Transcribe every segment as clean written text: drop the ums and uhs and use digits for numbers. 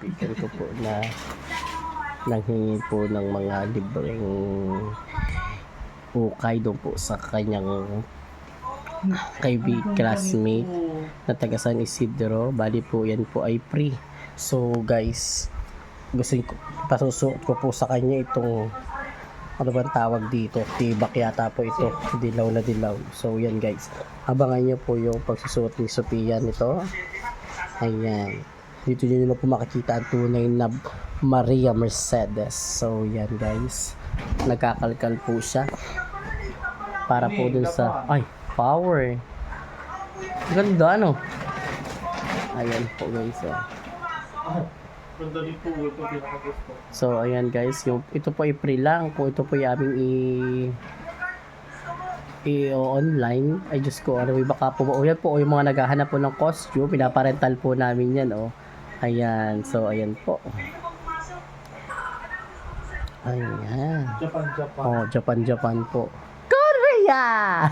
kaibigan ko po na nanghingi po ng mga libreng ukay doon po sa kanyang classmate na taga San Isidro. Bali po yan po ay free. So guys, gusto ko pasusuot ko po sa kanya itong ano bang tawag dito, tibak yata po ito, dilaw na dilaw. So yan guys, abangan nyo po yung pagsusuot ni Sophia nito. Ayan, dito nyo na po makikita ang tunay na Maria Mercedes. So yan guys, nagkakalkal po siya para po dun sa power. Ganda ano. Ayan po guys. So ayan guys, yung ito po ay free lang. Kung ito po ay aming online, ay Diyos ko, ano baka po, yan po yung mga naghahanap po ng costume, pinaparental po namin yan, ayan, so ayan po, ayan, Japan po, Korea.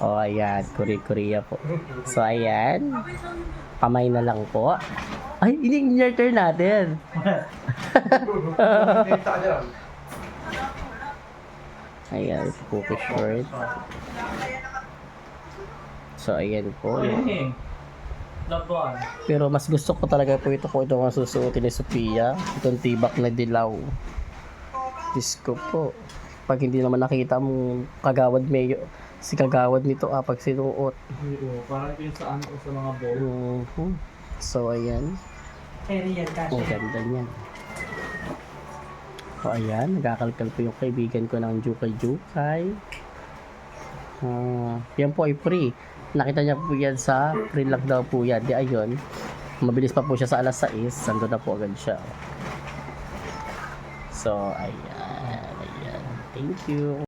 Ayan, Korea po. So ayan, kamay na lang po. Ay, ini your turn natin. Ayan, pupo short. So ayan po. Pero mas gusto ko talaga po ito ang susuotin ni Sophia. Itong tibak na dilaw. Disco po. Pag hindi naman nakita mo kagawad si kagawad nito pag sinuot. Oo, parang yun sa sa mga bowl. So ayan. Ang ganda niyan. O ayan, nagkakalkal po yung kaibigan ko ng Jukay. Yan po ay free. Nakita niya po yan sa free lock daw po yan. Di ayun, mabilis pa po siya sa alas 6. Sando na po agad siya. So ayan. Thank you.